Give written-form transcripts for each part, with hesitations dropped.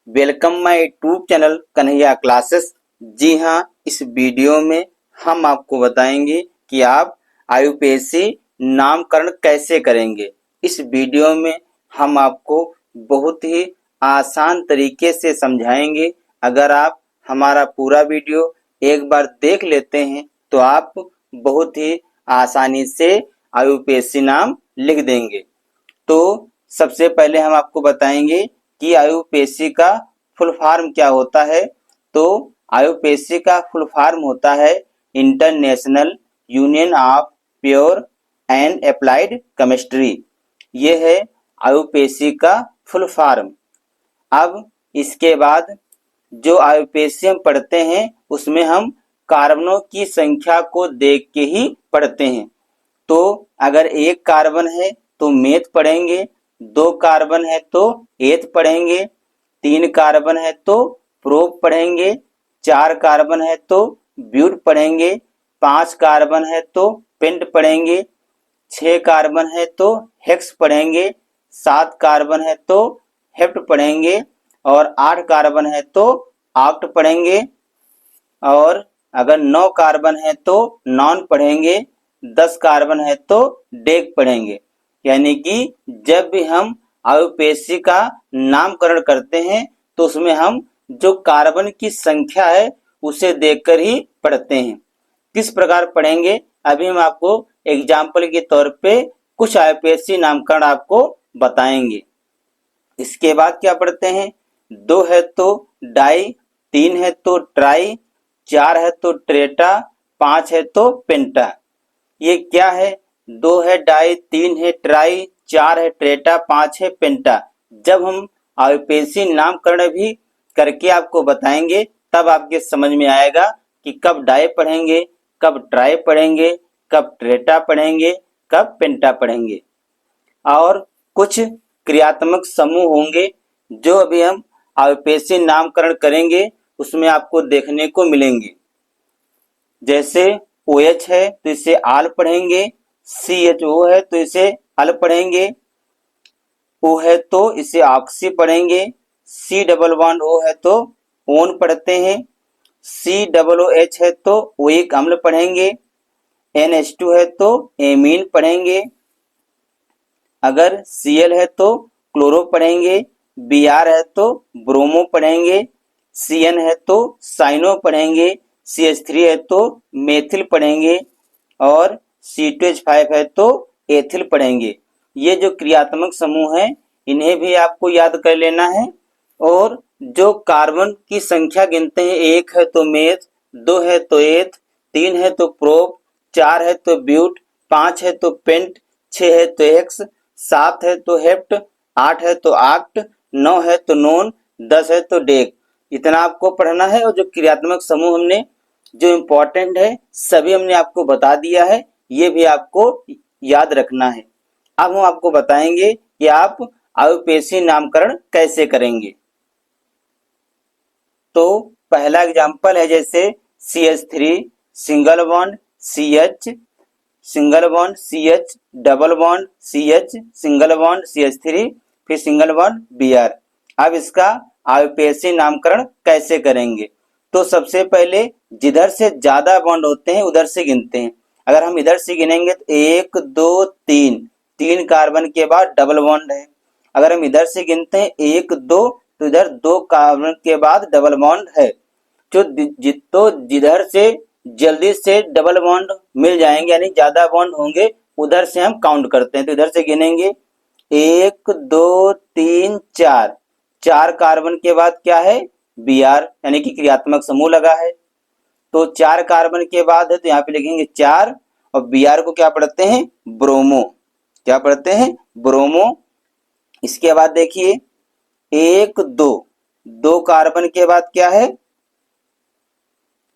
Welcome my YouTube channel Kanhaiya classes. जी हाँ, इस वीडियो में हम आपको बताएंगे कि आप आईयूपीएससी नामकरण कैसे करेंगे। इस वीडियो में हम आपको बहुत ही आसान तरीके से समझाएंगे। अगर आप हमारा पूरा वीडियो एक बार देख लेते हैं तो आप बहुत ही आसानी से आईयूपीएससी नाम लिख देंगे। तो सबसे पहले हम आपको बताएंगे कि आईयूपीएससी का फुल फॉर्म क्या होता है। तो आईयूपीएससी का फुल फॉर्म होता है international union of pure and applied chemistry. ये है आईयूपीएससी का फुल फॉर्म। अब इसके बाद जो आईयूपीएससी हम पढ़ते हैं उसमें हम कार्बनों की संख्या को देख के ही पढ़ते हैं। तो अगर एक कार्बन है तो मेथ पढ़ेंगे, 2 कार्बन है तो एथ पढ़ेंगे, 3 कार्बन है तो प्रोप पढ़ेंगे, 4 कार्बन है तो ब्यूट पढ़ेंगे, 5 कार्बन है तो पेंट पढ़ेंगे, 6 कार्बन है तो हेक्स पढ़ेंगे, 7 कार्बन है तो हेप्ट पढ़ेंगे और 8 कार्बन है तो ऑक्ट पढ़ेंगे। और अगर 9 कार्बन है तो नॉन पढ़ेंगे, 10 कार्बन है तो डेक पढ़ेंगे। यानी कि जब भी हम आईयूपीएससी का नामकरण करते हैं तो उसमें हम जो कार्बन की संख्या है उसे देखकर ही पढ़ते हैं। किस प्रकार पढ़ेंगे अभी हम आपको एग्जाम्पल के तौर पे कुछ आईयूपीएससी नामकरण आपको बताएंगे। इसके बाद क्या पढ़ते हैं, 2 है तो डाई, 3 है तो ट्राई, 4 है तो ट्रेटा, 5 है तो पेंटा। ये क्या है, 2 है डाई, 3 है ट्राई, 4 है ट्रेटा, 5 है पेंटा। जब हम आईयूपीएससी नामकरण भी करके आपको बताएंगे तब आपके समझ में आएगा कि कब डाई पढ़ेंगे, कब ट्राई पढ़ेंगे, कब ट्रेटा पढ़ेंगे, कब पेंटा पढ़ेंगे। और कुछ क्रियात्मक समूह होंगे जो अभी हम आईयूपीएससी नामकरण करेंगे उसमें आपको देखने को मिलेंगे। जैसे OH है तो इसे आल पढ़ेंगे, CHO है तो इसे अल पढ़ेंगे, O है तो इसे ऑक्सी पढ़ेंगे, C डबल बॉन्ड O है तो ओन पढ़ते हैं, COOH है तो ओइक अम्ल पढ़ेंगे, NH2 है तो एमीन पढ़ेंगे, अगर Cl है तो क्लोरो पढ़ेंगे, Br है तो ब्रोमो पढ़ेंगे, Cn है तो साइनो पढ़ेंगे, CH3 है तो मेथिल पढ़ेंगे और C2H5 है तो एथिल पढ़ेंगे। ये जो क्रियात्मक समूह हैं इन्हें भी आपको याद कर लेना है। और जो कार्बन की संख्या गिनते हैं, 1 है तो मेथ, 2 है तो एथ, 3 है तो प्रोप, 4 है तो ब्यूट, 5 है तो पेंट, 6 है तो एक्स, 7 है तो हेप्ट, 8 है तो आक्ट, 9 है तो नोन, 10 है तो डेक। इतना आपको पढ़ना है। और जो क्रियात्मक समूह हमने जो इम्पोर्टेंट है सभी हमने आपको बता दिया है, ये भी आपको याद रखना है। अब हम आपको बताएंगे कि आप आईयूपीएससी नामकरण कैसे करेंगे। तो पहला एग्जांपल है जैसे CH3 single bond CH, single bond CH, double bond CH, single bond CH3, फिर सिंगल बॉन्ड Br। अब इसका आईयूपीएससी नामकरण कैसे करेंगे। तो सबसे पहले जिधर से ज्यादा बॉन्ड होते हैं उधर से गिनते हैं। अगर हम इधर से गिनेंगे तो 1 2 3, 3 कार्बन के बाद डबल बॉन्ड है। अगर हम इधर से गिनते हैं 1 2 तो इधर 2 कार्बन के बाद डबल बॉन्ड है। तो जिधर से जल्दी से डबल बॉन्ड मिल जाएंगे यानी ज्यादा बॉन्ड होंगे उधर से हम काउंट करते हैं। तो इधर से गिनेंगे 1 2 3 4, 4 कार्बन के बाद क्या है, Br यानी कि क्रियात्मक समूह लगा है। तो 4 कार्बन के बाद है तो यहाँ पे लिखेंगे 4 और Br को क्या पढ़ते हैं, ब्रोमो। क्या पढ़ते हैं, ब्रोमो। इसके बाद देखिए 1 2, 2 कार्बन के बाद क्या है,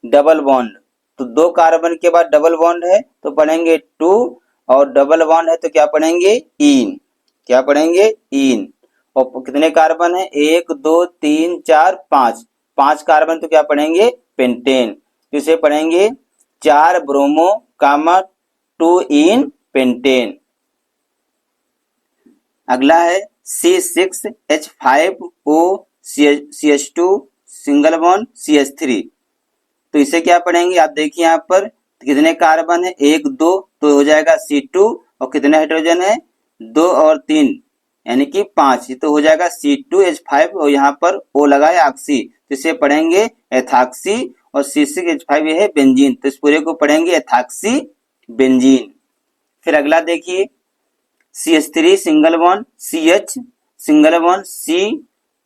डबल बॉन्ड। तो 2 कार्बन के बाद डबल बॉन्ड है तो पढ़ेंगे 2 और डबल बॉन्ड है तो क्या पढ़ेंगे, इन। क्या पढ़ेंगे, इन। और कितने कार्बन है, 1 2 3 4 5, 5 कार्बन तो क्या पढ़ेंगे, पेंटेन। तो इसे पढ़ेंगे 4 ब्रोमो कामा 2 इन पेंटेन। अगला है C6H5O CH2 single bond CH3। तो इसे क्या पढ़ेंगे आप देखिए यहाँ पर कितने कार्बन है, 1 2, तो हो जाएगा C2 और कितने हाइड्रोजन है 2 और 3 यानी कि 5, तो हो जाएगा C2H5 और यहाँ पर O लगा है ऑक्सी, तो इसे पढ़ेंगे एथॉक्सी और C6H5 ये है बेंजीन, तो इस पूरे को पढ़ेंगे एथॉक्सी बेंजीन। फिर अगला देखिए CH3 single bond CH single bond C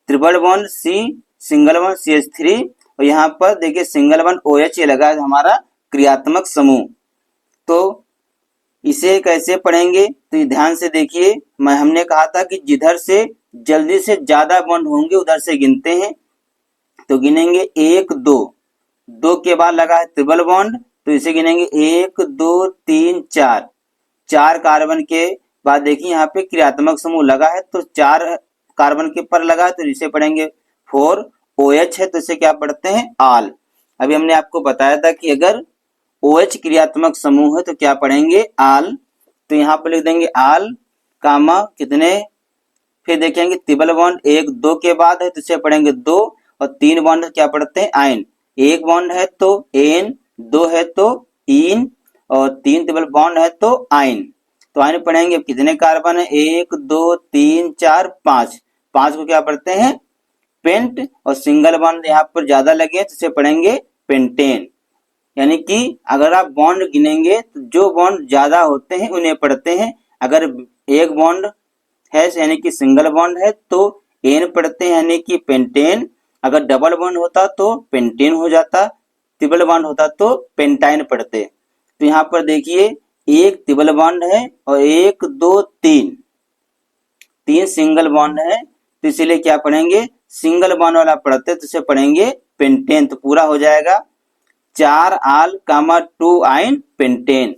triple bond C single bond CH3 और यहाँ पर देखिए सिंगल बॉन्ड OH ये लगा है हमारा क्रियात्मक समूह। तो इसे कैसे पढ़ेंगे तो ध्यान से देखिए, हमने कहा था कि जिधर से जल्दी से ज्यादा बॉन्ड होंगे उधर से गिनते हैं, तो गिनेंगे 1 2, 2 के बाद लगा है ट्रिपल बॉन्ड, तो इसे गिनेंगे 1 2 3 4, 4 कार्बन के बाद देखिए यहाँ पे क्रियात्मक समूह लगा है तो 4 कार्बन के पर लगा है, तो इसे पढ़ेंगे 4 OH है तो इसे क्या पढ़ते हैं आल। अभी हमने आपको बताया था कि अगर OH क्रियात्मक समूह है तो क्या पढ़ेंगे आल, तो यहाँ पर लिख देंगे आल कामा कितने, फिर देखेंगे ट्रिपल बॉन्ड 1 2 के बाद है तो इसे पढ़ेंगे 2 और 3 बॉन्ड क्या पढ़ते हैं आयन, 1 बॉन्ड है तो एन, 2 है तो इन और 3 ट्रिपल बॉन्ड है तो आयन। तो आयन पढ़ेंगे कितने कार्बन है 1 2 3 4 5, 5 को क्या पढ़ते हैं पेंट और सिंगल बॉन्ड यहाँ पर ज्यादा लगे तो इसे पढ़ेंगे पेंटेन। यानी कि अगर आप बॉन्ड गिनेंगे तो जो बॉन्ड ज्यादा होते हैं उन्हें पढ़ते हैं, अगर एक बॉन्ड है यानी कि सिंगल बॉन्ड है तो एन पढ़ते हैं यानी कि पेंटेन, अगर डबल बॉन्ड होता तो पेंटेन हो जाता, ट्रिपल बॉन्ड होता तो पेंटाइन पढ़ते। तो यहाँ पर देखिए एक ट्रिपल बॉन्ड है और 1 2 3, 3 सिंगल बॉन्ड है तो इसीलिए क्या पढ़ेंगे सिंगल बॉन्ड वाला पढ़ते तो इसे पढ़ेंगे पेंटेन, तो पूरा हो जाएगा 4 आल कामा 2 आयन पेंटेन।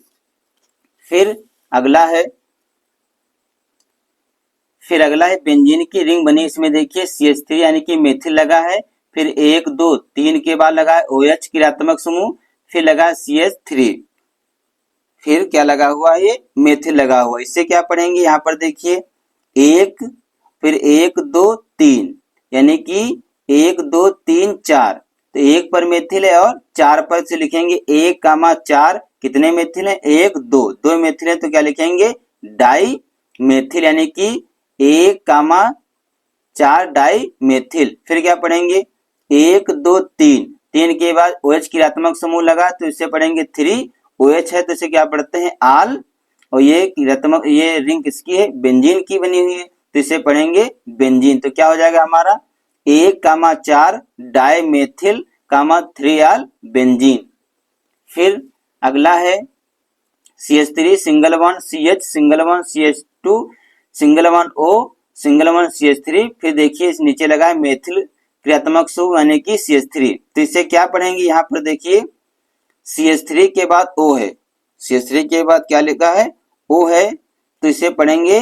फिर अगला है बेंजीन की रिंग बनी, इसमें देखिए CH3 यानी कि मेथिल लगा है, फिर 1 2 3 के बाद लगा है OH क्रियात्मक समूह, फिर लगा CH3, फिर क्या लगा हुआ है ये मेथिल लगा हुआ, इससे क्या पढ़ेंगे यहाँ पर देखिए 1 फिर 1 2 3 यानी कि 1 2 3 4, तो 1 पर मेथिल है और 4 पर से लिखेंगे 1 कामा 4 कितने मेथिल है 1 2, 2 मेथिल है तो क्या लिखेंगे डाई मेथिल यानी कि 1 कामा 4 डाई मेथिल। फिर क्या पढ़ेंगे 1 2 3, 3 के बाद OH क्रियात्मक समूह लगा तो इसे पढ़ेंगे 3 OH है तो इसे क्या पढ़ते हैं आल, और ये क्रियात्मक ये रिंग किसकी है बेंजीन की बनी हुई है तो इसे पढ़ेंगे बेंजीन। तो क्या हो जाएगा हमारा 1 कामा 4 डाई मेथिल कामा 3 आल बेंजीन। फिर अगला है CH3 single bond CH single bond CH2 single bond O single bond CH3, फिर देखिए इस नीचे लगा है मेथिल क्रियात्मक समूह यानी कि CH3, तो इसे क्या पढ़ेंगे यहाँ पर देखिए CH3 के बाद O है, CH3 के बाद क्या लिखा है O है तो इसे पढ़ेंगे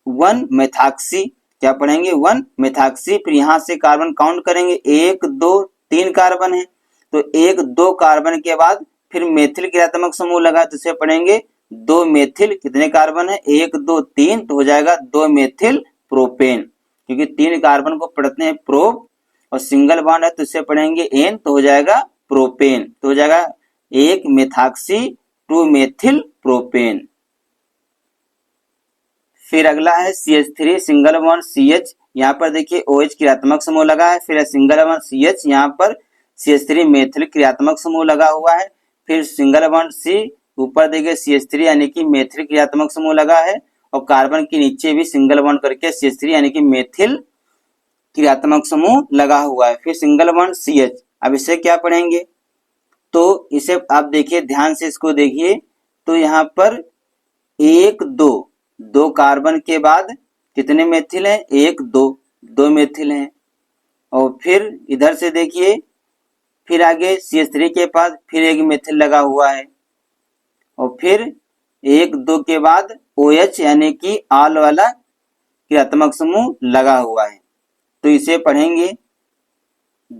1 मेथॉक्सी, क्या पढ़ेंगे 1 मेथॉक्सी। फिर यहाँ से कार्बन काउंट करेंगे 1 2 3 कार्बन है तो 1 2 कार्बन के बाद फिर मेथिल क्रियात्मक समूह लगा तो इसे पढ़ेंगे 2 मेथिल कितने कार्बन है 1 2 3, तो हो जाएगा 2 मेथिल प्रोपेन, क्योंकि 3 कार्बन को पढ़ते हैं प्रोप और सिंगल बॉन्ड है तो इसे पढ़ेंगे एन, तो हो जाएगा प्रोपेन, तो हो जाएगा 1 मेथॉक्सी 2 मेथिल प्रोपेन। फिर अगला है CH3 सिंगल बॉन्ड CH, यहाँ पर देखिए OH क्रियात्मक समूह लगा है, फिर सिंगल बॉन्ड CH यहाँ पर CH3 मेथिल क्रियात्मक समूह लगा हुआ है, फिर सिंगल बॉन्ड C ऊपर देखिए CH3 यानी कि मेथिल क्रियात्मक समूह लगा है और कार्बन के नीचे भी सिंगल बॉन्ड करके CH3 यानी कि मेथिल क्रियात्मक समूह लगा हुआ है, फिर सिंगल बॉन्ड CH। अब इसे क्या पढ़ेंगे तो इसे आप देखिए ध्यान से इसको देखिए, तो यहाँ पर 1 2, 2 कार्बन के बाद कितने मेथिल हैं 1 2, 2 मेथिल हैं, और फिर इधर से देखिए फिर आगे CH3 के पास फिर एक मेथिल लगा हुआ है और फिर 1 2 के बाद OH यानी कि आल वाला क्रियात्मक समूह लगा हुआ है, तो इसे पढ़ेंगे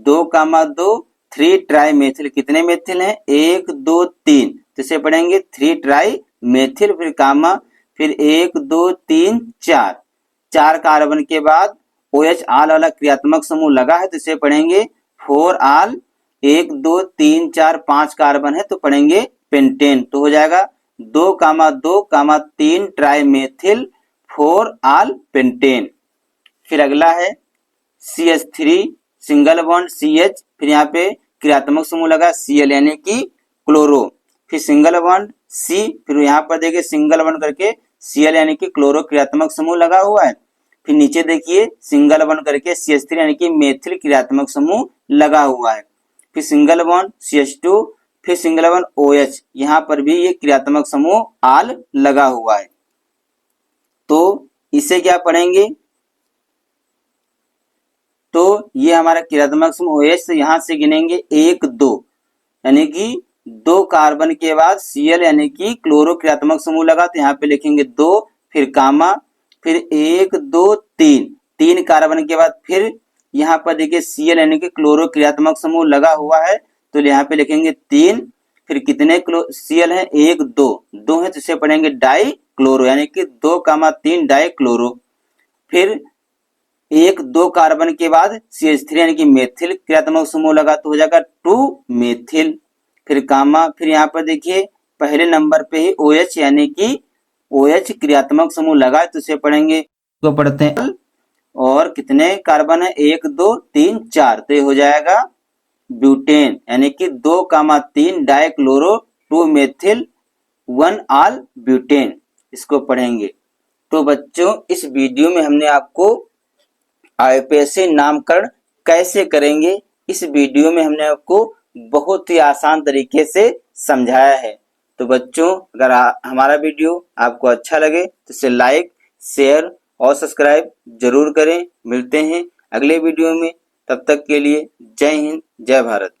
2 कामा 2 3 ट्राई मेथिल, कितने मेथिल हैं 1 2 3, तो इसे पढ़ेंगे 3 ट्राई मेथिल, फिर कामा फिर 1 2 3 4, 4 कार्बन के बाद OH आल वाला क्रियात्मक समूह लगा है तो इसे पढ़ेंगे 4 आल, 1 2 3 4 5 कार्बन है तो पढ़ेंगे पेंटेन। तो हो जाएगा 2,2,3 ट्राइमेथिल 4 आल पेंटेन। फिर अगला है CH3 सिंगल बॉन्ड CH, फिर यहाँ पे क्रियात्मक समूह लगा Cl यानी कि क्लोरो, फिर सिंगल बॉन्ड C, फिर यहाँ पर देखिए सिंगल बॉन्ड करके Cl यानी कि क्लोरो क्रियात्मक समूह लगा हुआ है। फिर नीचे देखिए सिंगल बॉन्ड करके CH3 यानी कि मेथिल क्रियात्मक समूह लगा हुआ है। फिर सिंगल बॉन्ड CH2, फिर सिंगल बॉन्ड OH, यहाँ पर भी ये क्रियात्मक समूह आल लगा हुआ है। तो इसे क्या पढ़ेंगे, तो ये हमारा क्रियात्मक समूह OH से यहाँ से गिनेंगे 1 2, यानी कि 2 कार्बन के बाद Cl यानी कि क्लोरो क्रियात्मक समूह लगा तो यहाँ पे लिखेंगे 2, फिर कामा, फिर 1 2 3, 3 कार्बन के बाद फिर यहाँ पर देखिए Cl यानी कि क्लोरो क्रियात्मक समूह लगा हुआ है तो यहाँ पे लिखेंगे 3, फिर कितने Cl है 1 2, 2 है तो इसे पढ़ेंगे डाई क्लोरो यानी कि 2,3 डाई क्लोरो। फिर 1 2 कार्बन के बाद CH3 यानी कि मेथिल क्रियात्मक समूह लगा तो हो जाएगा 2 मेथिल, फिर कामा, फिर यहाँ पर देखिए पहले नंबर पे ही OH यानी कि OH क्रियात्मक समूह लगा तो इसे पढ़ेंगे, तो पढ़ते हैं और कितने कार्बन है 1 2 3 4 तो ये हो जाएगा ब्यूटेन यानी कि 2,3 डाइक्लोरो 2 मेथिल 1 आल ब्यूटेन, इसको पढ़ेंगे। तो बच्चों इस वीडियो में हमने आपको IUPAC नामकरण कैसे करेंगे इस वीडियो में हमने आपको बहुत ही आसान तरीके से समझाया है। तो बच्चों अगर हमारा वीडियो आपको अच्छा लगे तो इसे लाइक शेयर और सब्सक्राइब जरूर करें। मिलते हैं अगले वीडियो में, तब तक के लिए जय हिंद जय भारत।